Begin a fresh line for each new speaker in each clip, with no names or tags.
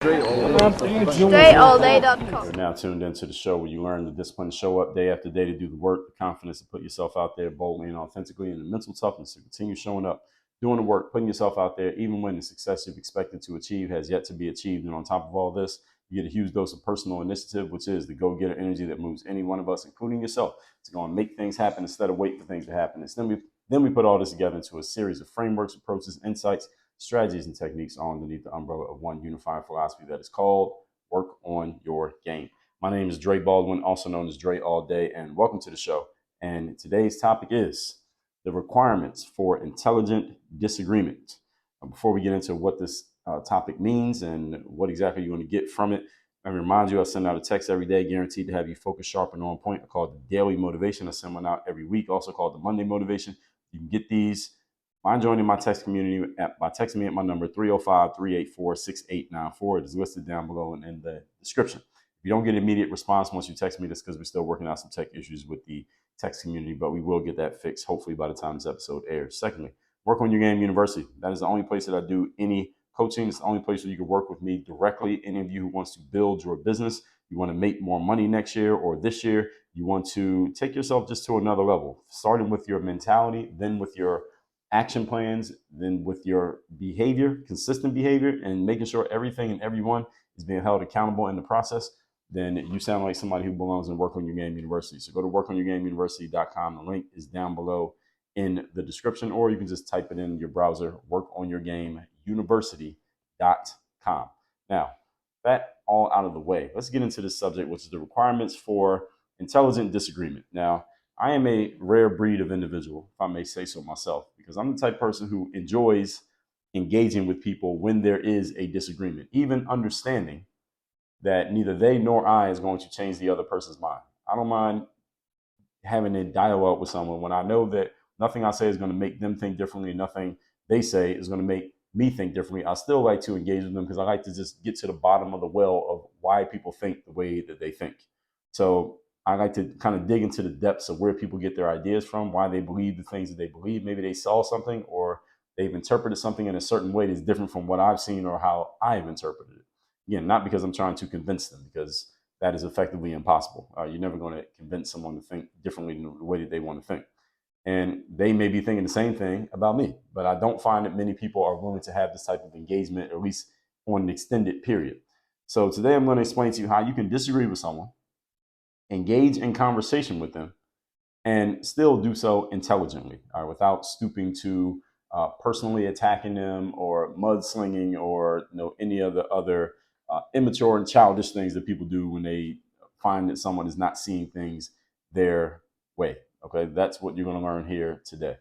StraighTAllDay.com.
You're now tuned into the show where you learn the discipline to show up day after day to do the work, the confidence to put yourself out there boldly and authentically, and the mental toughness to continue showing up, doing the work, putting yourself out there, even when the success you've expected to achieve has yet to be achieved. And on top of all this, you get a huge dose of personal initiative, which is the go-getter energy that moves any one of us, including yourself, to go and make things happen instead of wait for things to happen. Then we put all this together into a series of frameworks, approaches, insights, strategies, and techniques all underneath the umbrella of one unified philosophy that is called Work on Your Game. My name is Dre Baldwin, also known as Dre All Day, and welcome to the show. And today's topic is the requirements for intelligent disagreement. Before we get into what this topic means and what exactly you're going to get from it, I remind you I send out a text every day guaranteed to have you focused, sharp, and on point. I call it the Daily Motivation. I send one out every week, also called the Monday Motivation. You can get these by joining my text community by texting me at my number 305-384-6894. It is listed down below and in the description. If you don't get an immediate response once you text me, that's because we're still working out some tech issues with the text community, but we will get that fixed hopefully by the time this episode airs. Secondly, Work on Your Game University. That is the only place that I do any coaching. It's the only place where you can work with me directly. Any of you who wants to build your business, you want to make more money next year or this year, you want to take yourself just to another level, starting with your mentality, then with your action plans, then with your behavior, consistent behavior, and making sure everything and everyone is being held accountable in the process, then you sound like somebody who belongs in Work on Your Game University. So go to workonyourgameuniversity.com. The link is down below in the description, or you can just type it in your browser, workonyourgameuniversity.com. Now, that all out of the way, let's get into this subject, which is the requirements for intelligent disagreement. Now, I am a rare breed of individual, if I may say so myself, because I'm the type of person who enjoys engaging with people when there is a disagreement, even understanding that neither they nor I is going to change the other person's mind. I don't mind having a dialogue with someone when I know that nothing I say is going to make them think differently, nothing they say is going to make me think differently. I still like to engage with them because I like to just get to the bottom of the well of why people think the way that they think. So I like to kind of dig into the depths of where people get their ideas from, why they believe the things that they believe. Maybe they saw something or they've interpreted something in a certain way that's different from what I've seen or how I've interpreted it. Again, not because I'm trying to convince them, because that is effectively impossible. You're never going to convince someone to think differently than the way that they want to think. And they may be thinking the same thing about me, but I don't find that many people are willing to have this type of engagement, at least on an extended period. So today I'm going to explain to you how you can disagree with someone, engage in conversation with them, and still do so intelligently, without stooping to personally attacking them or mudslinging or any of the other immature and childish things that people do when they find that someone is not seeing things their way. Okay, that's what you're going to learn here today.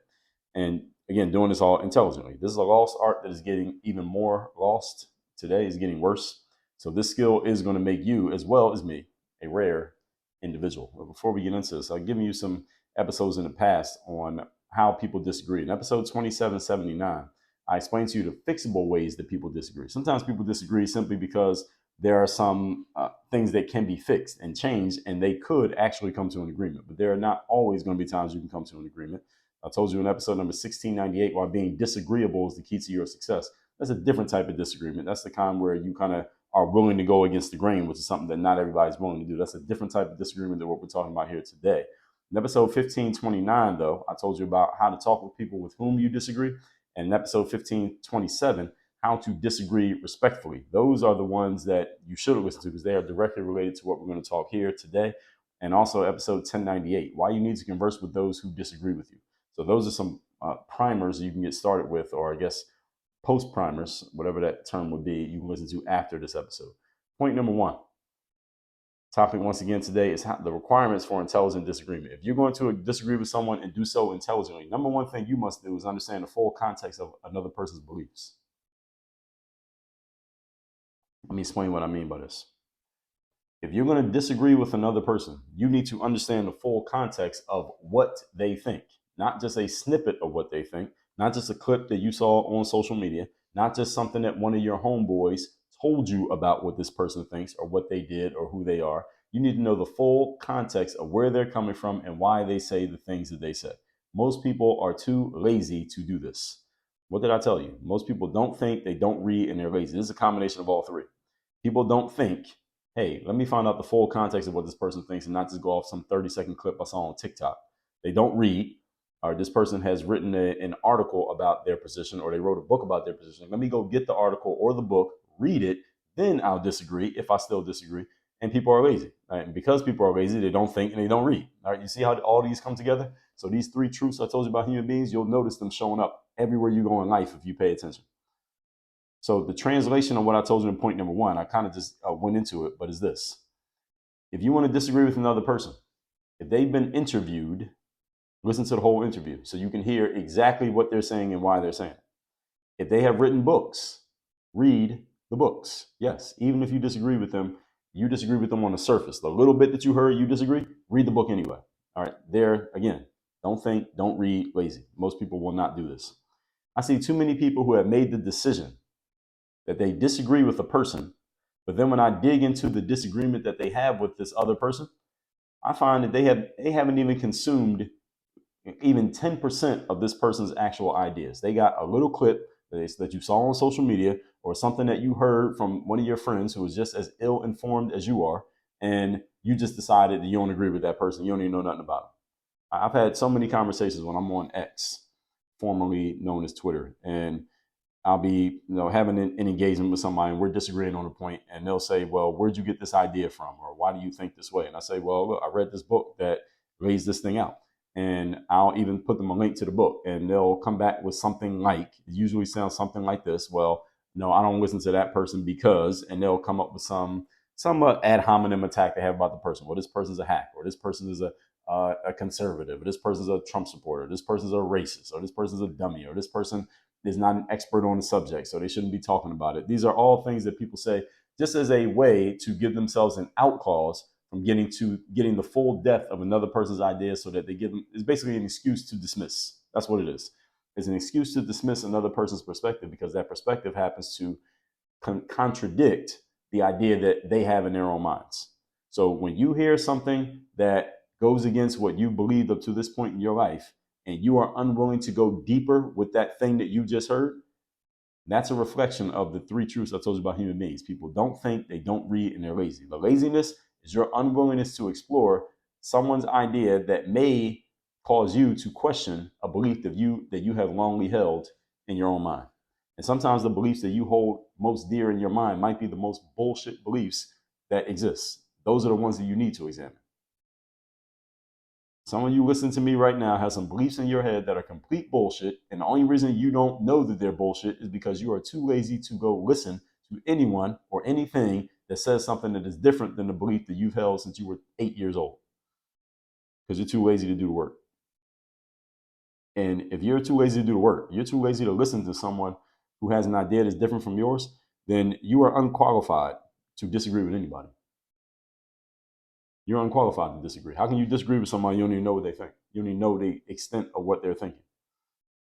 And again, doing this all intelligently. This is a lost art that is getting even more lost today. Is getting worse. So this skill is going to make you, as well as me, a rare individual. But before we get into this, I've given you some episodes in the past on how people disagree. In episode 2779, I explained to you the fixable ways that people disagree. Sometimes people disagree simply because there are some things that can be fixed and changed, and they could actually come to an agreement. But there are not always going to be times you can come to an agreement. I told you in episode number 1698 why being disagreeable is the key to your success. That's a different type of disagreement. That's the kind where you kind of are willing to go against the grain, which is something that not everybody's willing to do. That's a different type of disagreement than what we're talking about here today. In episode 1529, though, I told you about how to talk with people with whom you disagree. And in episode 1527, how to disagree respectfully. Those are the ones that you should have listened to because they are directly related to what we're going to talk here today. And also episode 1098, why you need to converse with those who disagree with you. So those are some primers you can get started with, or I guess post primers, whatever that term would be, you can listen to after this episode. Point number one. Topic once again today is the requirements for intelligent disagreement. If you're going to disagree with someone and do so intelligently, number one thing you must do is understand the full context of another person's beliefs. Let me explain what I mean by this. If you're going to disagree with another person, you need to understand the full context of what they think, not just a snippet of what they think, not just a clip that you saw on social media, not just something that one of your homeboys told you about what this person thinks or what they did or who they are. You need to know the full context of where they're coming from and why they say the things that they say. Most people are too lazy to do this. What did I tell you? Most people don't think, they don't read, and they're lazy. This is a combination of all three. People don't think, hey, let me find out the full context of what this person thinks and not just go off some 30-second clip I saw on TikTok. They don't read, or this person has written an article about their position, or they wrote a book about their position. Let me go get the article or the book, read it, then I'll disagree if I still disagree. And people are lazy. Right? And because people are lazy, they don't think and they don't read. All right, you see how all these come together? So these three truths I told you about human beings, you'll notice them showing up everywhere you go in life if you pay attention. So the translation of what I told you in point number one, I kind of just went into it, but is this. If you want to disagree with another person, if they've been interviewed, listen to the whole interview so you can hear exactly what they're saying and why they're saying it. If they have written books, read the books. Yes, even if you disagree with them, you disagree with them on the surface. The little bit that you heard, you disagree, read the book anyway. All right, there, again, don't think, don't read, lazy. Most people will not do this. I see too many people who have made the decision that they disagree with a person, but then when I dig into the disagreement that they have with this other person, I find that they haven't even consumed even 10% of this person's actual ideas. They got a little clip that you saw on social media or something that you heard from one of your friends who was just as ill-informed as you are, and you just decided that you don't agree with that person. You don't even know nothing about them. I've had so many conversations when I'm on X, formerly known as Twitter, and I'll be, having an engagement with somebody and we're disagreeing on a point, and they'll say, well, where'd you get this idea from? Or why do you think this way? And I say, well, look, I read this book that lays this thing out. And I'll even put them a link to the book, and they'll come back with something like, it usually sounds something like this. Well, no, I don't listen to that person because, and they'll come up with some ad hominem attack they have about the person. Well, this person's a hack, or this person is a conservative, or this person's a Trump supporter, this person's a racist, or this person's a dummy, or this person is not an expert on the subject, so they shouldn't be talking about it. These are all things that people say just as a way to give themselves an out clause from getting the full depth of another person's ideas, so that they give them, it's basically an excuse to dismiss. That's what it is. It's an excuse to dismiss another person's perspective because that perspective happens to contradict the idea that they have in their own minds. So when you hear something that goes against what you believed up to this point in your life, and you are unwilling to go deeper with that thing that you just heard, that's a reflection of the three truths I told you about human beings. People don't think, they don't read, and they're lazy. The laziness is your unwillingness to explore someone's idea that may cause you to question a belief that you have longly held in your own mind. And sometimes the beliefs that you hold most dear in your mind might be the most bullshit beliefs that exist. Those are the ones that you need to examine. Some of you listening to me right now have some beliefs in your head that are complete bullshit. And the only reason you don't know that they're bullshit is because you are too lazy to go listen to anyone or anything that says something that is different than the belief that you've held since you were 8 years old. Because you're too lazy to do the work. And if you're too lazy to do the work, you're too lazy to listen to someone who has an idea that's different from yours, then you are unqualified to disagree with anybody. You're unqualified to disagree. How can you disagree with somebody you don't even know what they think? You don't even know the extent of what they're thinking.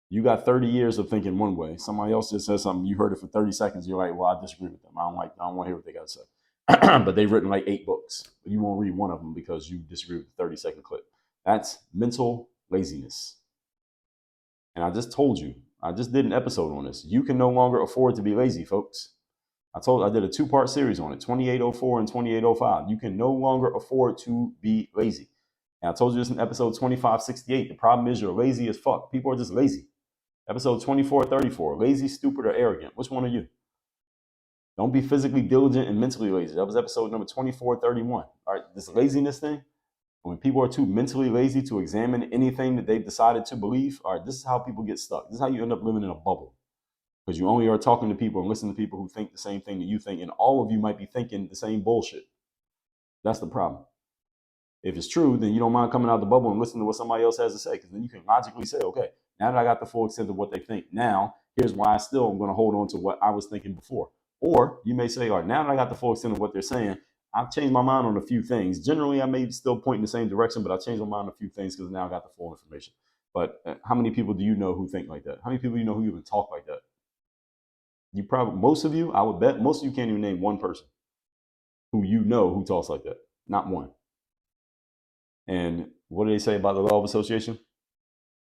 You got 30 years of thinking one way. Somebody else just says something, you heard it for 30 seconds. You're like, well, I disagree with them. I don't want to hear what they got to say. But they've written like 8 books, but you won't read one of them because you disagree with the 30-second clip. That's mental laziness. And I just told you, I just did an episode on this. You can no longer afford to be lazy, folks. I did a 2-part series on it, 2804 and 2805. You can no longer afford to be lazy. And I told you this in episode 2568. The problem is you're lazy as fuck. People are just lazy. Episode 2434, lazy, stupid, or arrogant. Which one are you? Don't be physically diligent and mentally lazy. That was episode number 2431. All right, this laziness thing, when people are too mentally lazy to examine anything that they've decided to believe, all right, this is how people get stuck. This is how you end up living in a bubble. Because you only are talking to people and listening to people who think the same thing that you think, and all of you might be thinking the same bullshit. That's the problem. If it's true, then you don't mind coming out the bubble and listening to what somebody else has to say, because then you can logically say, okay, now that I got the full extent of what they think, now here's why I still am going to hold on to what I was thinking before. Or you may say, all right, now that I got the full extent of what they're saying, I've changed my mind on a few things. Generally, I may still point in the same direction, but I've changed my mind on a few things because now I got the full information. But how many people do you know who think like that? How many people do you know who even talk like that? You probably, most of you, I would bet, most of you can't even name one person who you know who talks like that. Not one. And what do they say about the law of association?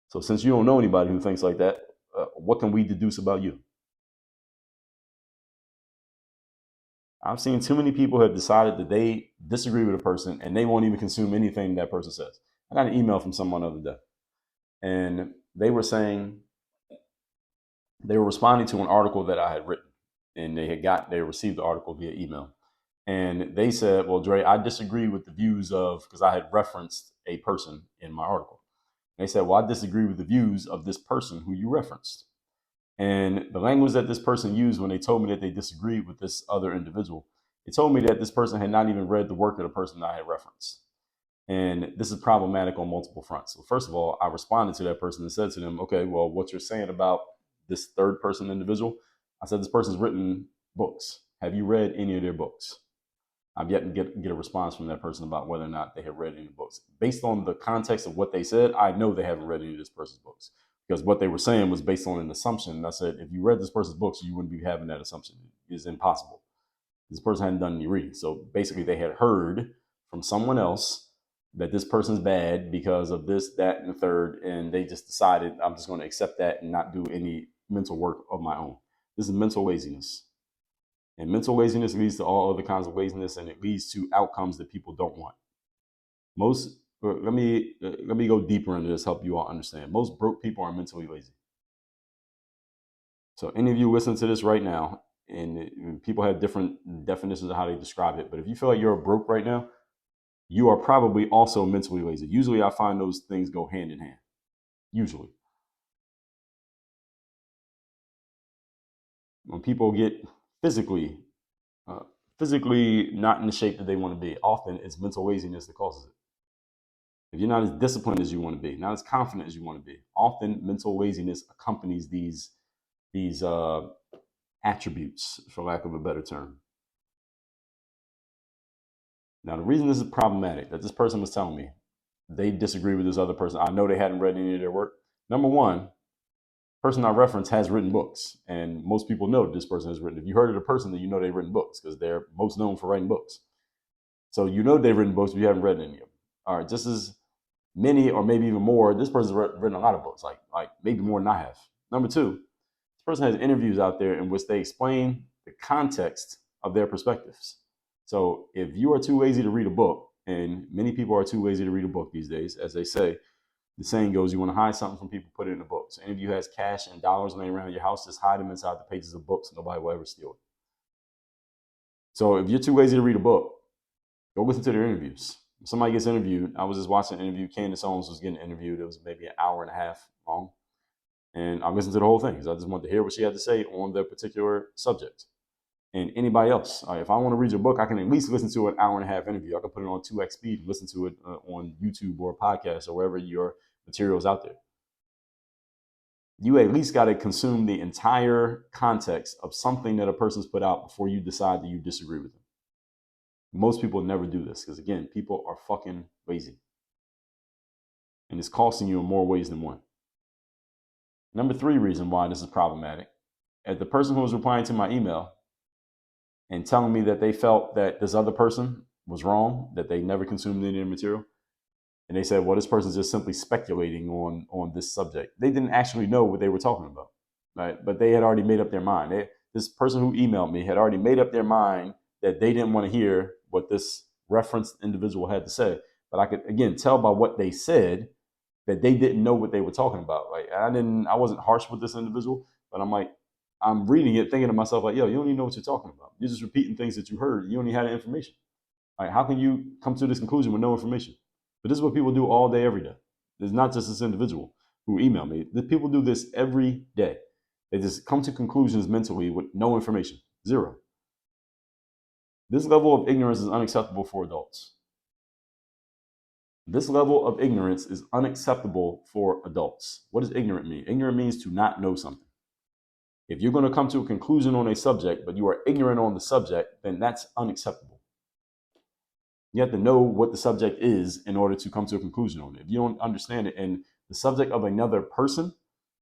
So since you don't know anybody who thinks like that, what can we deduce about you? I've seen too many people have decided that they disagree with a person and they won't even consume anything that person says. I got an email from someone the other day, and they were saying they were responding to an article that I had written, and they received the article via email, and they said, "Well, Dre, I disagree with the views of," because I had referenced a person in my article. And they said, "Well, I disagree with the views of this person who you referenced." And the language that this person used when they told me that they disagreed with this other individual, they told me that this person had not even read the work of the person that I had referenced. And this is problematic on multiple fronts. So first of all, I responded to that person and said to them, "Okay, well, what you're saying about this third person individual," I said, "This person's written books. Have you read any of their books?" I've yet to get a response from that person about whether or not they have read any books. Based on the context of what they said, I know they haven't read any of this person's books, because what they were saying was based on an assumption. And I said, if you read this person's books, you wouldn't be having that assumption. It's impossible. This person hadn't done any reading. So basically, they had heard from someone else that this person's bad because of this, that, and the third, and they just decided, I'm just going to accept that and not do any mental work of my own. This is mental laziness. And mental laziness leads to all other kinds of laziness, and it leads to outcomes that people don't want. Let me go deeper into this, help you all understand. Most broke people are mentally lazy. So any of you listening to this right now, and people have different definitions of how they describe it, but if you feel like you're broke right now, you are probably also mentally lazy. Usually I find those things go hand in hand. Usually. When people get physically not in the shape that they want to be, often it's mental laziness that causes it. If you're not as disciplined as you want to be, not as confident as you want to be, often mental laziness accompanies these attributes, for lack of a better term. Now, the reason this is problematic, that this person was telling me they disagree with this other person, I know they hadn't read any of their work. Number one, the person I reference has written books, and most people know this person has written. If you heard of the person, then you know they've written books, because they're most known for writing books. So you know they've written books, but you haven't read any of them. All right, just as many or maybe even more, this person's written a lot of books, like maybe more than I have. Number two, this person has interviews out there in which they explain the context of their perspectives. So if you are too lazy to read a book, and many people are too lazy to read a book these days, as they say, the saying goes, you want to hide something from people, put it in a book. So any of you has cash and dollars laying around your house, just hide them inside the pages of books. Nobody will ever steal it. So if you're too lazy to read a book, go listen to their interviews. If somebody gets interviewed, I was just watching an interview. Candace Owens was getting interviewed. It was maybe an hour and a half long. And I listened to the whole thing because I just wanted to hear what she had to say on their particular subject. And anybody else, if I want to read your book, I can at least listen to an hour and a half interview. I can put it on 2x speed and listen to it on YouTube or a podcast or wherever your material is out there. You at least got to consume the entire context of something that a person's put out before you decide that you disagree with them. Most people never do this because, again, people are fucking lazy. And it's costing you in more ways than one. Number three reason why this is problematic, as the person who was replying to my email and telling me that they felt that this other person was wrong, that they never consumed any of their material, and they said, well, this person's just simply speculating on this subject. They didn't actually know what they were talking about, right? But they had already made up their mind. This person who emailed me had already made up their mind that they didn't want to hear what this referenced individual had to say. But I could, again, tell by what they said that they didn't know what they were talking about. Like I wasn't harsh with this individual, but I'm reading it thinking to myself, like, yo, you don't even know what you're talking about. You're just repeating things that you heard. You only had the information. Like, how can you come to this conclusion with no information? But this is what people do all day, every day. It's not just this individual who emailed me. People do this every day. They just come to conclusions mentally with no information, zero. This level of ignorance is unacceptable for adults. This level of ignorance is unacceptable for adults. What does ignorant mean? Ignorant means to not know something. If you're going to come to a conclusion on a subject, but you are ignorant on the subject, then that's unacceptable. You have to know what the subject is in order to come to a conclusion on it. If you don't understand it and the subject of another person,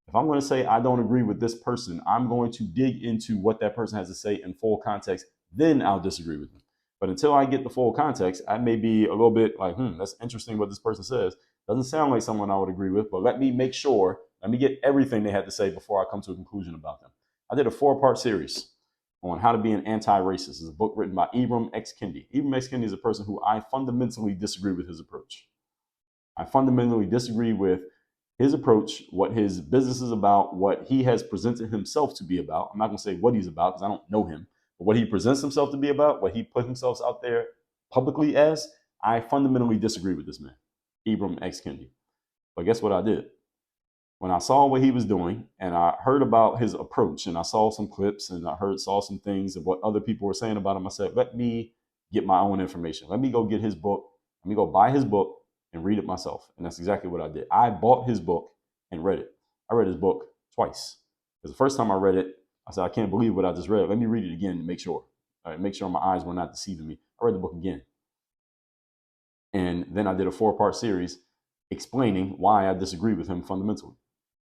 if I'm going to say I don't agree with this person, I'm going to dig into what that person has to say in full context, then I'll disagree with them. But until I get the full context, I may be a little bit like, that's interesting what this person says. Doesn't sound like someone I would agree with, but let me make sure, let me get everything they had to say before I come to a conclusion about them. I did a 4-part series on how to be an anti-racist. It's a book written by Ibram X. Kendi. Ibram X. Kendi is a person who I fundamentally disagree with his approach. I fundamentally disagree with his approach, what his business is about, what he has presented himself to be about. I'm not going to say what he's about because I don't know him, but what he presents himself to be about, what he put himself out there publicly as, I fundamentally disagree with this man, Ibram X. Kendi. But guess what I did? When I saw what he was doing and I heard about his approach and I saw some clips and I saw some things of what other people were saying about him, I said, let me get my own information. Let me go get his book. Let me go buy his book and read it myself. And that's exactly what I did. I bought his book and read it. I read his book twice. Because the first time I read it, I said, I can't believe what I just read. Let me read it again to make sure. All right, make sure my eyes were not deceiving me. I read the book again. And then I did a 4-part series explaining why I disagree with him fundamentally.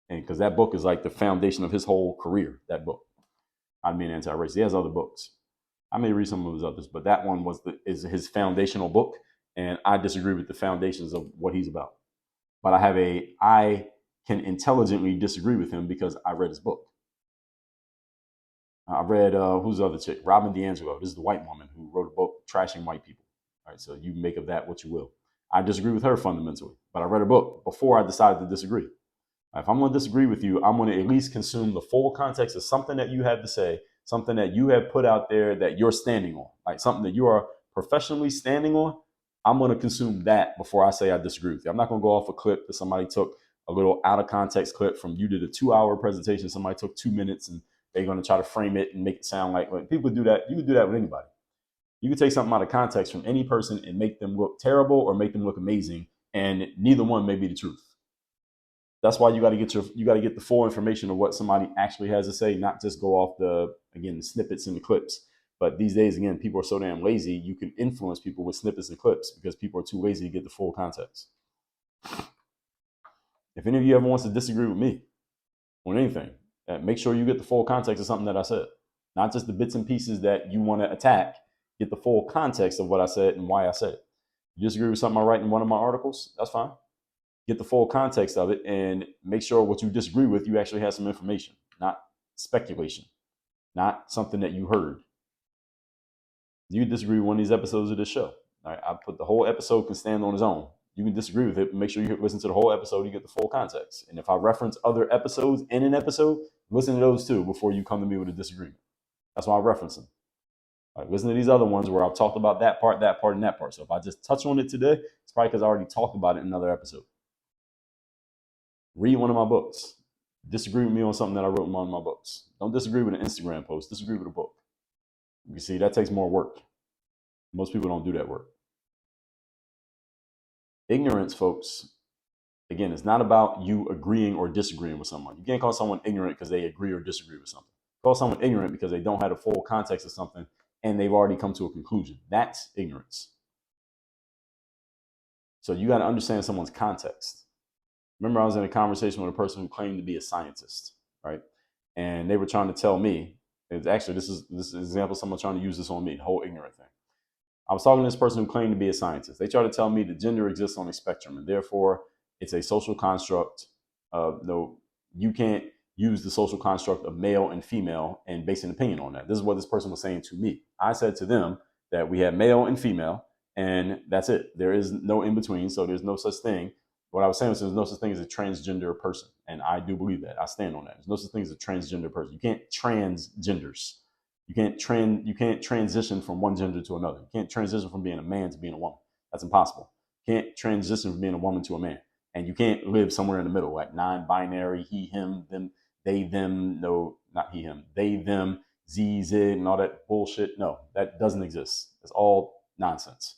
And because that book is like the foundation of his whole career, that book. I mean, anti-racist. He has other books. I may read some of his others, but that one is his foundational book. And I disagree with the foundations of what he's about. But I can intelligently disagree with him because I read his book. I read, who's the other chick? Robin DiAngelo. This is the white woman who wrote a book trashing white people. All right, so you make of that what you will. I disagree with her fundamentally, but I read her book before I decided to disagree. If I'm going to disagree with you, I'm going to at least consume the full context of something that you have to say, something that you have put out there that you're standing on, like something that you are professionally standing on. I'm going to consume that before I say I disagree with you. I'm not going to go off a clip that somebody took, a little out of context clip from you did a 2-hour presentation. Somebody took 2 minutes and they're going to try to frame it and make it sound like people do that. You can do that with anybody. You can take something out of context from any person and make them look terrible or make them look amazing. And neither one may be the truth. That's why you got to get the full information of what somebody actually has to say, not just go off the snippets and the clips. But these days, again, people are so damn lazy, you can influence people with snippets and clips because people are too lazy to get the full context. If any of you ever wants to disagree with me on anything, make sure you get the full context of something that I said, not just the bits and pieces that you want to attack. Get the full context of what I said and why I said it. You disagree with something I write in one of my articles, that's fine. Get the full context of it and make sure what you disagree with, you actually have some information, not speculation, not something that you heard. You disagree with one of these episodes of this show. All right, I put the whole episode can stand on its own. You can disagree with it, but make sure you listen to the whole episode, you get the full context. And if I reference other episodes in an episode, listen to those too before you come to me with a disagreement. That's why I reference them. All right, listen to these other ones where I've talked about that part, and that part. So if I just touch on it today, it's probably because I already talked about it in another episode. Read one of my books. Disagree with me on something that I wrote in one of my books. Don't disagree with an Instagram post. Disagree with a book. You see, that takes more work. Most people don't do that work. Ignorance, folks, again, it's not about you agreeing or disagreeing with someone. You can't call someone ignorant because they agree or disagree with something. Call someone ignorant because they don't have the full context of something and they've already come to a conclusion. That's ignorance. So you got to understand someone's context. Remember, I was in a conversation with a person who claimed to be a scientist, right? And they were trying to tell me, this is an example of someone trying to use this on me, the whole ignorant thing. I was talking to this person who claimed to be a scientist. They tried to tell me that gender exists on a spectrum, and therefore it's a social construct. No, you can't use the social construct of male and female and base an opinion on that. This is what this person was saying to me. I said to them that we have male and female, and that's it. There is no in between, so there's no such thing. What I was saying was there's no such thing as a transgender person, and I do believe that. I stand on that. There's no such thing as a transgender person. You can't transgenders. You can't transition from one gender to another. You can't transition from being a man to being a woman. That's impossible. You can't transition from being a woman to a man. And you can't live somewhere in the middle, like non-binary, he, him, them, they, them, no, not he, him, they, them, z, z, and all that bullshit. No, that doesn't exist. It's all nonsense.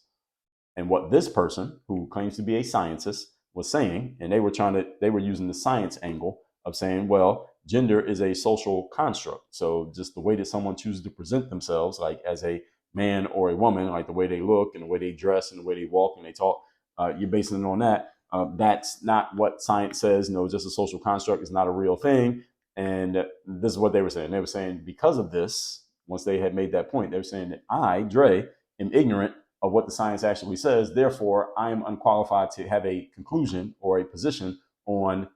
And what this person, who claims to be a scientist, was saying, and they were using the science angle of saying, well, gender is a social construct. So just the way that someone chooses to present themselves, like as a man or a woman, like the way they look and the way they dress and the way they walk and they talk, you're basing it on that. That's not what science says. No, just a social construct. It's not a real thing. And this is what they were saying. They were saying because of this, once they had made that point, they were saying that I, Dre, am ignorant of what the science actually says. Therefore, I am unqualified to have a conclusion or a position on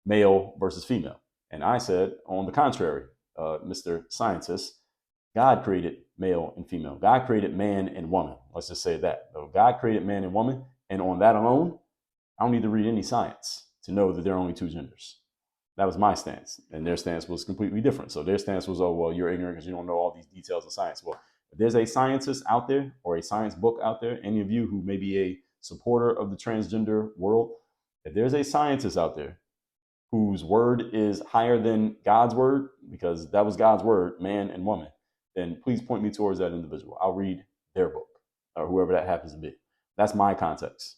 male versus female. And I said, on the contrary, Mr. Scientist, God created male and female. God created man and woman. Let's just say that. So God created man and woman, and on that alone, I don't need to read any science to know that there are only two genders. That was my stance, and their stance was completely different. So their stance was, oh, well, you're ignorant because you don't know all these details of science. Well, if there's a scientist out there or a science book out there, any of you who may be a supporter of the transgender world, if there's a scientist out there whose word is higher than God's word, because that was God's word, man and woman, then please point me towards that individual. I'll read their book or whoever that happens to be. That's my context.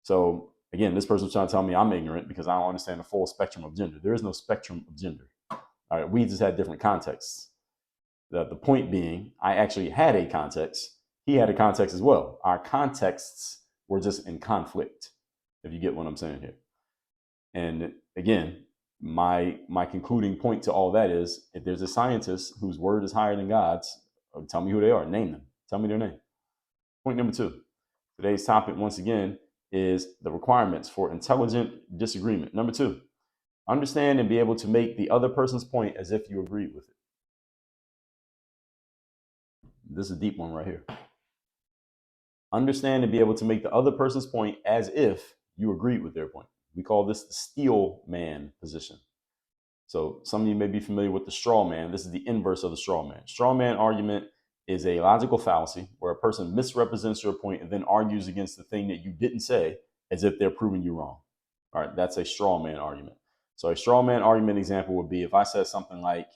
So again, this person's trying to tell me I'm ignorant because I don't understand the full spectrum of gender. There is no spectrum of gender. All right, we just had different contexts. The point being, I actually had a context. He had a context as well. Our contexts were just in conflict, if you get what I'm saying here. And again, my concluding point to all that is, if there's a scientist whose word is higher than God's, tell me who they are. Name them. Tell me their name. Point number 2. Today's topic, once again, is the requirements for intelligent disagreement. Number 2, understand and be able to make the other person's point as if you agree with it. This is a deep one right here. Understand and be able to make the other person's point as if you agreed with their point. We call this the steel man position. So some of you may be familiar with the straw man. This is the inverse of the straw man. Straw man argument is a logical fallacy where a person misrepresents your point and then argues against the thing that you didn't say as if they're proving you wrong. All right, that's a straw man argument. So a straw man argument example would be if I said something like,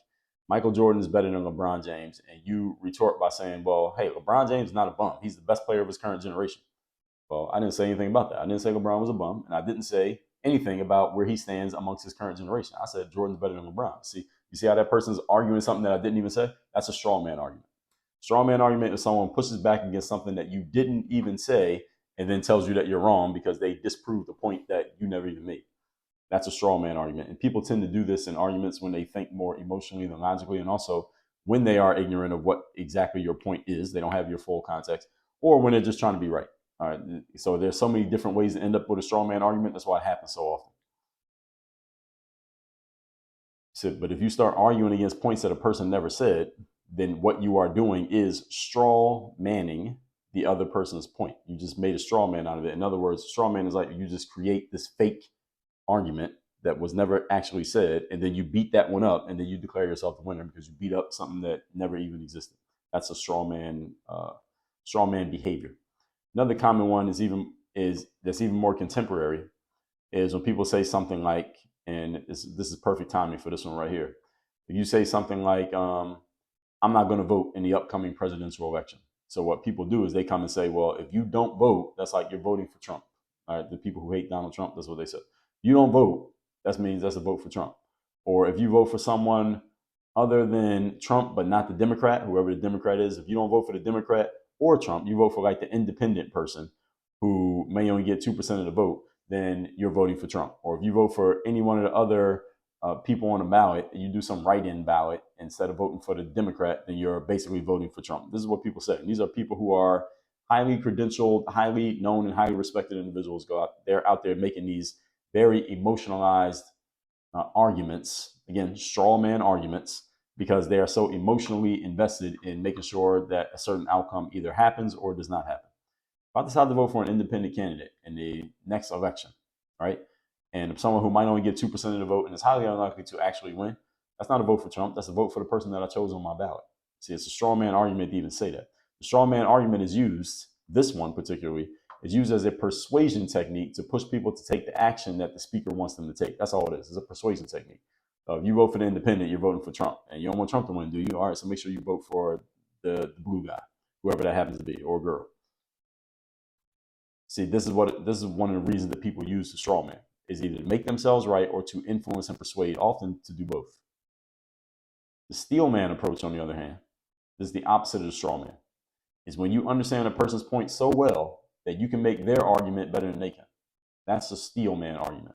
Michael Jordan is better than LeBron James, and you retort by saying, well, hey, LeBron James is not a bum. He's the best player of his current generation. Well, I didn't say anything about that. I didn't say LeBron was a bum, and I didn't say anything about where he stands amongst his current generation. I said Jordan's better than LeBron. You see how that person's arguing something that I didn't even say? That's a straw man argument. Straw man argument is someone pushes back against something that you didn't even say and then tells you that you're wrong because they disproved the point that you never even made. That's a straw man argument. And people tend to do this in arguments when they think more emotionally than logically, and also when they are ignorant of what exactly your point is. They don't have your full context, or when they're just trying to be right. All right. So there's so many different ways to end up with a straw man argument. That's why it happens so often. But if you start arguing against points that a person never said, then what you are doing is straw manning the other person's point. You just made a straw man out of it. In other words, straw man is like you just create this fake argument that was never actually said, and then you beat that one up, and then you declare yourself the winner because you beat up something that never even existed. That's a straw man behavior. Another common one is that's even more contemporary is when people say something like, and this is perfect timing for this one right here. If you say something like, I'm not going to vote in the upcoming presidential election. So what people do is they come and say, well, if you don't vote, that's like you're voting for Trump. All right, the people who hate Donald Trump, that's what they said. You don't vote, that means that's a vote for Trump. Or if you vote for someone other than Trump, but not the Democrat, whoever the Democrat is, if you don't vote for the Democrat or Trump, you vote for like the independent person who may only get 2% of the vote, then you're voting for Trump. Or if you vote for any one of the other people on the ballot, you do some write-in ballot instead of voting for the Democrat, then you're basically voting for Trump. This is what people say. And these are people who are highly credentialed, highly known, and highly respected individuals. They're out there making these very emotionalized arguments, again, straw man arguments, because they are so emotionally invested in making sure that a certain outcome either happens or does not happen. If I decide to vote for an independent candidate in the next election, right? And someone who might only get 2% of the vote and is highly unlikely to actually win, that's not a vote for Trump. That's a vote for the person that I chose on my ballot. See, it's a straw man argument to even say that. The straw man argument is used, this one particularly, is used as a persuasion technique to push people to take the action that the speaker wants them to take. That's all it is. It's a persuasion technique. If you vote for the independent, you're voting for Trump. And you don't want Trump to win, do you? All right, so make sure you vote for the blue guy, whoever that happens to be, or girl. See, this is one of the reasons that people use the straw man, is either to make themselves right or to influence and persuade, often to do both. The steel man approach, on the other hand, is the opposite of the straw man. Is when you understand a person's point so well that you can make their argument better than they can. That's the steel man argument.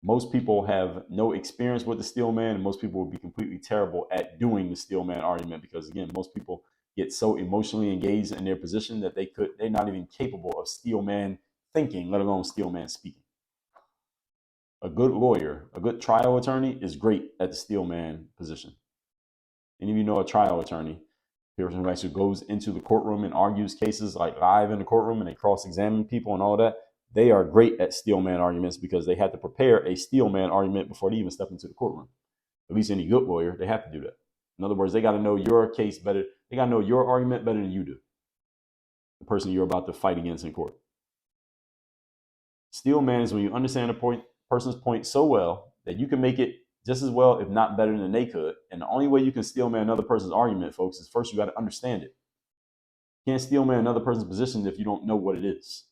Most people have no experience with the steel man, and most people would be completely terrible at doing the steel man argument because, again, most people get so emotionally engaged in their position that they're not even capable of steel man thinking, let alone steel man speaking. A good lawyer, a good trial attorney is great at the steel man position. Any of you know a trial attorney, The person who actually goes into the courtroom and argues cases like live in the courtroom and they cross-examine people and all that, they are great at steel man arguments because they had to prepare a steel man argument before they even step into the courtroom. At least any good lawyer, they have to do that. In other words, they got to know your case better. They got to know your argument better than you do, the person you're about to fight against in court. Steel man is when you understand a person's point so well that you can make it just as well, if not better than they could. And the only way you can steel man another person's argument, folks, is first you got to understand it. You can't steel man another person's position if you don't know what it is.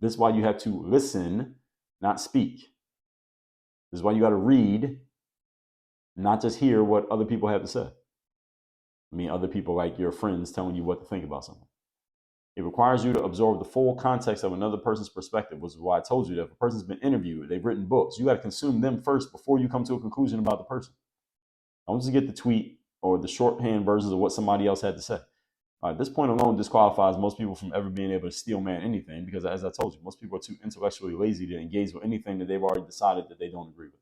This is why you have to listen, not speak. This is why you got to read, not just hear what other people have to say. I mean, other people like your friends telling you what to think about something. It requires you to absorb the full context of another person's perspective, which is why I told you that if a person's been interviewed, they've written books, you got to consume them first before you come to a conclusion about the person. Don't just get the tweet or the shorthand versions of what somebody else had to say. This point alone disqualifies most people from ever being able to steel man anything because, as I told you, most people are too intellectually lazy to engage with anything that they've already decided that they don't agree with.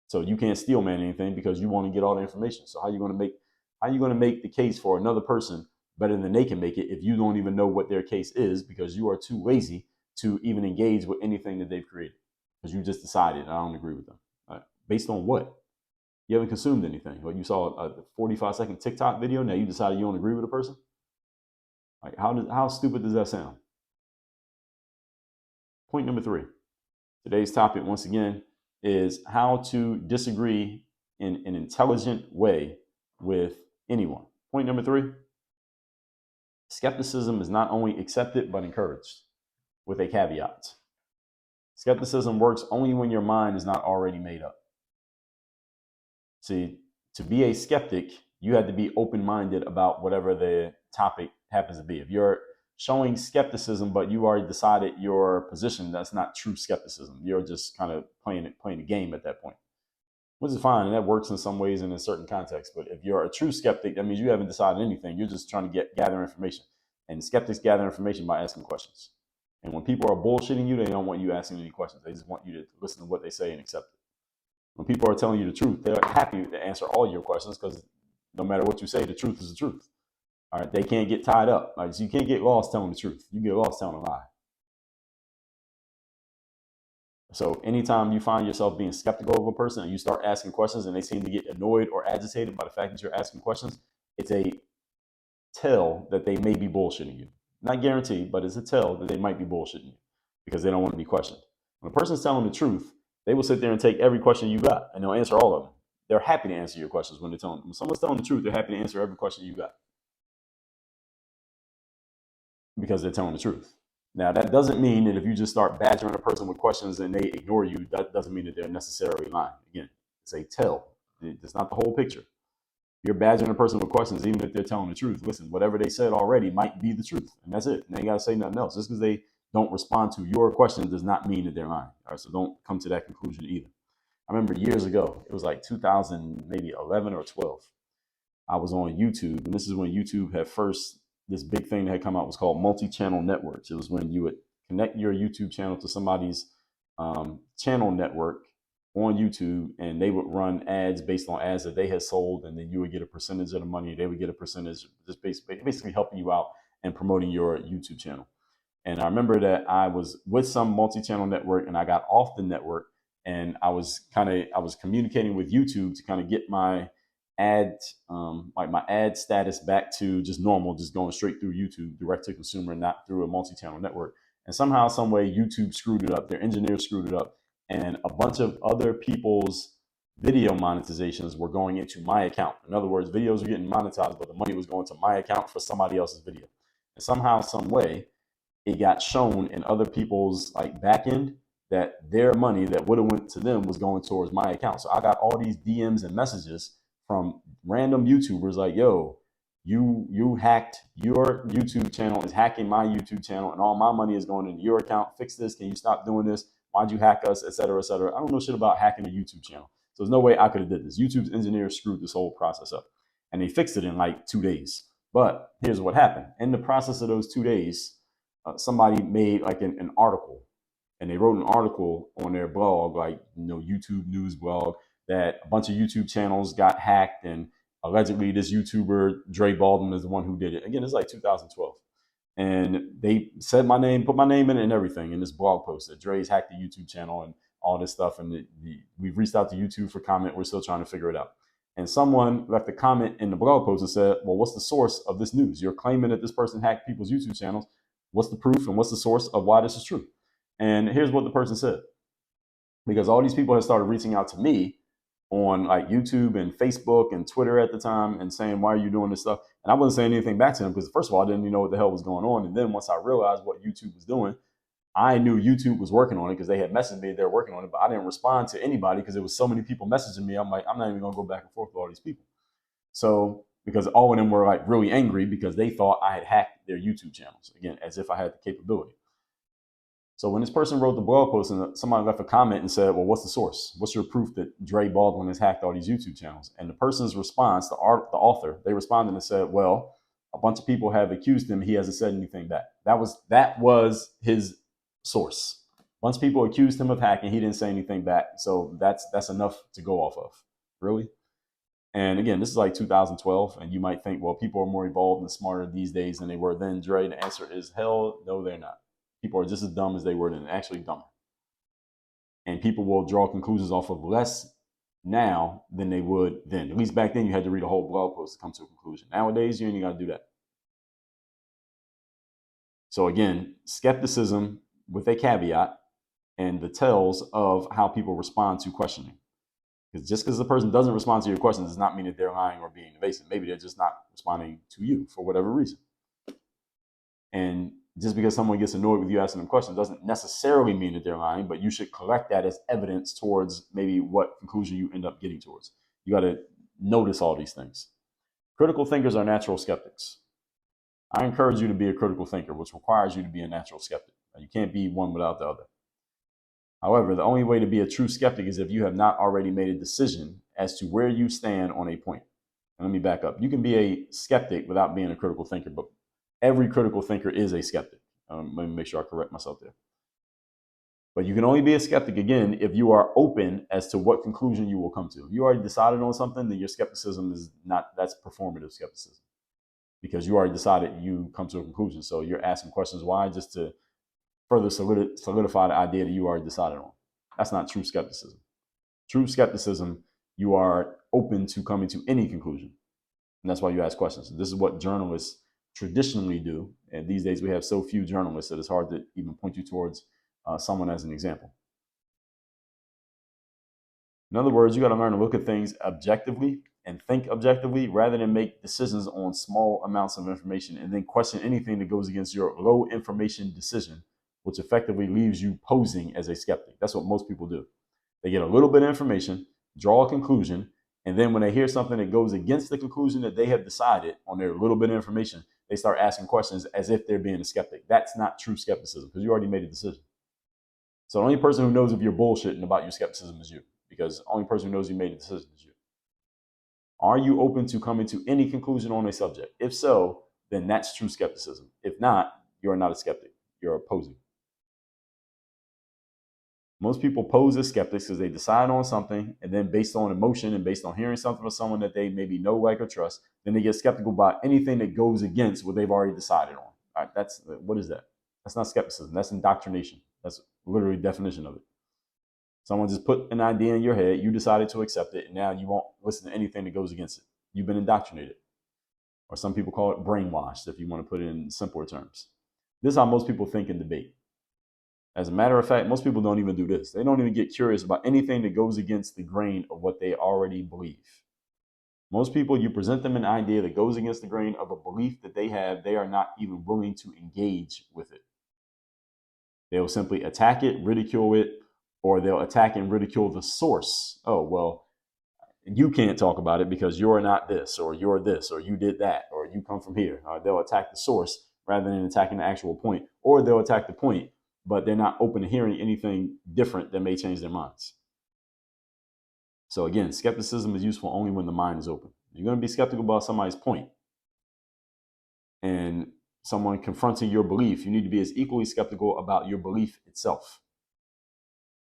So you can't steel man anything because you want to get all the information. So how are you going to make the case for another person better than they can make it if you don't even know what their case is because you are too lazy to even engage with anything that they've created because you just decided I don't agree with them. Based on what? You haven't consumed anything. Like you saw a 45-second TikTok video, now you decided you don't agree with a person? Like how stupid does that sound? Point number 3. Today's topic, once again, is how to disagree in an intelligent way with anyone. Point number 3. Skepticism is not only accepted, but encouraged, with a caveat. Skepticism works only when your mind is not already made up. See, to be a skeptic, you have to be open-minded about whatever the topic happens to be. If you're showing skepticism, but you already decided your position, that's not true skepticism. You're just kind of playing the game at that point, which is fine, and that works in some ways and in certain contexts. But if you're a true skeptic, that means you haven't decided anything. You're just trying to gather information. And skeptics gather information by asking questions. And when people are bullshitting you, they don't want you asking any questions. They just want you to listen to what they say and accept it. When people are telling you the truth, they're happy to answer all your questions because no matter what you say, the truth is the truth. All right, they can't get tied up. So you can't get lost telling the truth. You get lost telling a lie. So anytime you find yourself being skeptical of a person and you start asking questions and they seem to get annoyed or agitated by the fact that you're asking questions, it's a tell that they may be bullshitting you. Not guaranteed, but it's a tell that they might be bullshitting you because they don't want to be questioned. When a person's telling the truth, they will sit there and take every question you got and they'll answer all of them. They're happy to answer your questions when someone's telling the truth, they're happy to answer every question you got because they're telling the truth. Now, that doesn't mean that if you just start badgering a person with questions and they ignore you, that doesn't mean that they're necessarily lying. Again, it's a tell. It's not the whole picture. You're badgering a person with questions, even if they're telling the truth. Listen, whatever they said already might be the truth, and that's it. And they got to say nothing else. Just because they don't respond to your question does not mean that they're lying. All right, so don't come to that conclusion either. I remember years ago, it was like 2000, maybe 11 or 12. I was on YouTube, and this is when YouTube had first, this big thing that had come out was called multi-channel networks. It was when you would connect your YouTube channel to somebody's channel network on YouTube, and they would run ads based on ads that they had sold, and then you would get a percentage of the money. They would get a percentage, just basically helping you out and promoting your YouTube channel. And I remember that I was with some multi-channel network, and I got off the network, and I was communicating with YouTube to kind of get my ad my ad status back to just normal, just going straight through YouTube, direct to consumer, not through a multi-channel network. And somehow, some way, YouTube screwed it up. Their engineers screwed it up. And a bunch of other people's video monetizations were going into my account. In other words, videos were getting monetized, but the money was going to my account for somebody else's video. And somehow, some way, it got shown in other people's back end that their money that would have went to them was going towards my account. So I got all these DMs and messages from random YouTubers like, yo, you hacked your YouTube channel, is hacking my YouTube channel, and all my money is going into your account. Fix this. Can you stop doing this? Why'd you hack us, et cetera, et cetera. I don't know shit about hacking a YouTube channel. So there's no way I could have did this. YouTube's engineers screwed this whole process up, and they fixed it in like 2 days. But here's what happened. In the process of those 2 days, somebody made like an article, and they wrote an article on their blog, YouTube news blog, that a bunch of YouTube channels got hacked, and allegedly this YouTuber, Dre Baldwin, is the one who did it. Again, it's like 2012. And they said my name, put my name in it and everything in this blog post that Dre's hacked the YouTube channel and all this stuff. And we've reached out to YouTube for comment. We're still trying to figure it out. And someone left a comment in the blog post and said, well, what's the source of this news? You're claiming that this person hacked people's YouTube channels. What's the proof and what's the source of why this is true? And here's what the person said. Because all these people have started reaching out to me on like YouTube and Facebook and Twitter at the time and saying, why are you doing this stuff? And I wasn't saying anything back to them because first of all, I didn't even know what the hell was going on. And then once I realized what YouTube was doing, I knew YouTube was working on it because they had messaged me they're working on it, but I didn't respond to anybody because there was so many people messaging me. I'm like, I'm not even gonna go back and forth with all these people. So because all of them were like really angry because they thought I had hacked their YouTube channels, again, as if I had the capability. So when this person wrote the blog post and somebody left a comment and said, well, what's the source? What's your proof that Dre Baldwin has hacked all these YouTube channels? And the person's response, the author, they responded and said, well, a bunch of people have accused him. He hasn't said anything back. That was his source. A bunch of people accused him of hacking. He didn't say anything back. So that's enough to go off of. Really? And again, this is like 2012. And you might think, well, people are more evolved and smarter these days than they were then. Dre, the answer is hell no, they're not. People are just as dumb as they were then, actually dumber. And people will draw conclusions off of less now than they would then. At least back then, you had to read a whole blog post to come to a conclusion. Nowadays, you ain't got to do that. So again, skepticism with a caveat and the tells of how people respond to questioning. Because just because the person doesn't respond to your questions does not mean that they're lying or being evasive. Maybe they're just not responding to you for whatever reason. And just because someone gets annoyed with you asking them questions doesn't necessarily mean that they're lying, but you should collect that as evidence towards maybe what conclusion you end up getting towards. You got to notice all these things. Critical thinkers are natural skeptics. I encourage you to be a critical thinker, which requires you to be a natural skeptic. You can't be one without the other. However, the only way to be a true skeptic is if you have not already made a decision as to where you stand on a point. And let me back up. You can be a skeptic without being a critical thinker, but every critical thinker is a skeptic. Let me make sure I correct myself there. But you can only be a skeptic, again, if you are open as to what conclusion you will come to. If you already decided on something, then your skepticism is not, that's performative skepticism. Because you already decided you come to a conclusion. So you're asking questions why? Just to further solidify the idea that you already decided on. That's not true skepticism. True skepticism, you are open to coming to any conclusion. And that's why you ask questions. This is what journalists traditionally do. And these days we have so few journalists that it's hard to even point you towards someone as an example. In other words, you got to learn to look at things objectively and think objectively rather than make decisions on small amounts of information and then question anything that goes against your low information decision, which effectively leaves you posing as a skeptic. That's what most people do. They get a little bit of information, draw a conclusion, and then when they hear something that goes against the conclusion that they have decided on their little bit of information, they start asking questions as if they're being a skeptic. That's not true skepticism because you already made a decision. So the only person who knows if you're bullshitting about your skepticism is you, because the only person who knows you made a decision is you. Are you open to coming to any conclusion on a subject? If so, then that's true skepticism. If not, you're not a skeptic. You're opposing. Most people pose as skeptics because they decide on something, and then based on emotion and based on hearing something from someone that they maybe know, like, or trust, then they get skeptical about anything that goes against what they've already decided on. All right, what is that? That's not skepticism. That's indoctrination. That's literally the definition of it. Someone just put an idea in your head, you decided to accept it, and now you won't listen to anything that goes against it. You've been indoctrinated. Or some people call it brainwashed, if you want to put it in simpler terms. This is how most people think and debate. As a matter of fact, most people don't even do this. They don't even get curious about anything that goes against the grain of what they already believe. Most people, you present them an idea that goes against the grain of a belief that they have, they are not even willing to engage with it. They'll simply attack it, ridicule it, or they'll attack and ridicule the source. Oh, well, you can't talk about it because you're not this, or you're this, or you did that, or you come from here. They'll attack the source rather than attacking the actual point, or they'll attack the point, but they're not open to hearing anything different that may change their minds. So again, skepticism is useful only when the mind is open. You're going to be skeptical about somebody's point and someone confronting your belief. You need to be as equally skeptical about your belief itself.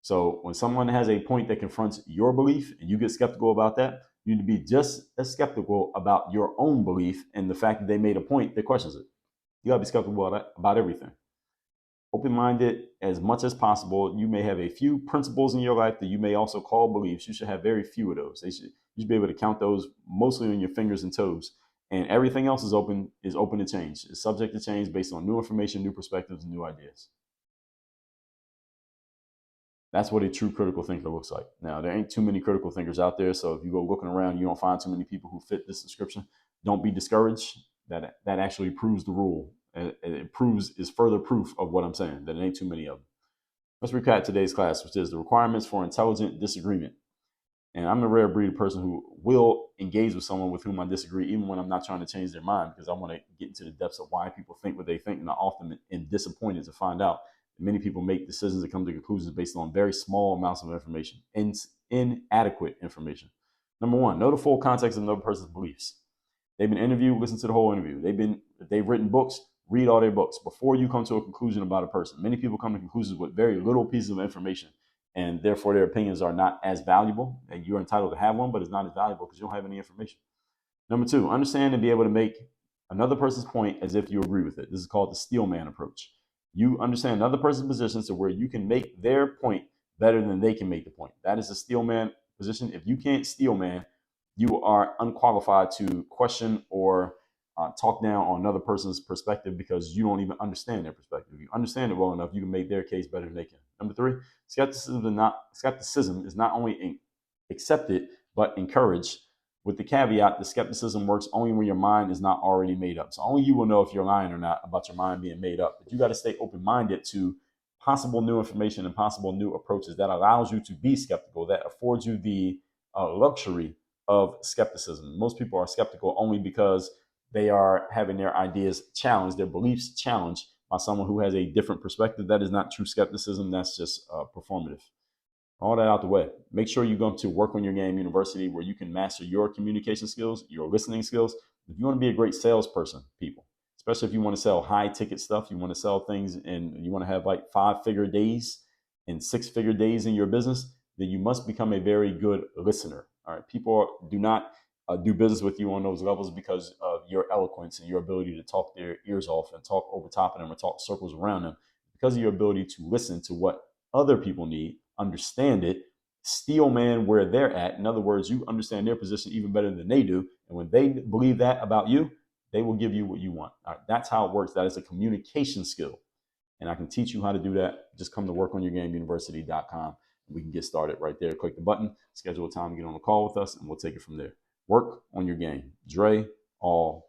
So when someone has a point that confronts your belief and you get skeptical about that, You need to be just as skeptical about your own belief and the fact that they made a point that questions it. You gotta be skeptical about everything. Open-minded as much as possible. You may have a few principles in your life that you may also call beliefs. You should have very few of those. You should be able to count those mostly on your fingers and toes. And everything else is open to change. It's subject to change based on new information, new perspectives, and new ideas. That's what a true critical thinker looks like. Now, there ain't too many critical thinkers out there. So if you go looking around, you don't find too many people who fit this description. Don't be discouraged. That actually proves the rule. It is further proof of what I'm saying, that it ain't too many of them. Let's recap today's class, which is the requirements for intelligent disagreement. And I'm the rare breed of person who will engage with someone with whom I disagree, even when I'm not trying to change their mind, because I want to get into the depths of why people think what they think. And I often am disappointed to find out that many people make decisions and come to conclusions based on very small amounts of information, inadequate information. Number one, know the full context of another person's beliefs. They've been interviewed, listen to the whole interview. They've written books, read all their books before you come to a conclusion about a person. Many people come to conclusions with very little pieces of information, and therefore their opinions are not as valuable. And you're entitled to have one, but it's not as valuable because you don't have any information. Number two, understand and be able to make another person's point as if you agree with it. This is called the steel man approach. You understand another person's position to where you can make their point better than they can make the point. That is the steel man position. If you can't steel man, you are unqualified to question or talk down on another person's perspective because you don't even understand their perspective. If you understand it well enough, you can make their case better than they can. Number three, skepticism is not only accepted, but encouraged, with the caveat that skepticism works only when your mind is not already made up. So only you will know if you're lying or not about your mind being made up. But you got to stay open-minded to possible new information and possible new approaches that allows you to be skeptical, that affords you the luxury of skepticism. Most people are skeptical only because they are having their ideas challenged, their beliefs challenged by someone who has a different perspective. That is not true skepticism. That's just performative. All that out the way. Make sure you go to Work on Your Game University, where you can master your communication skills, your listening skills. If you want to be a great salesperson, people, especially if you want to sell high ticket stuff, you want to sell things and you want to have like 5-figure days and 6-figure days in your business, then you must become a very good listener. All right. People do not do business with you on those levels because of your eloquence and your ability to talk their ears off and talk over top of them or talk circles around them, because of your ability to listen to what other people need, understand it, steel man where they're at. In other words, you understand their position even better than they do. And when they believe that about you, they will give you what you want. All right, that's how it works. That is a communication skill. And I can teach you how to do that. Just come to workonyourgameuniversity.com and we can get started right there. Click the button, schedule a time to get on a call with us, and we'll take it from there. Work on your game. Dre, all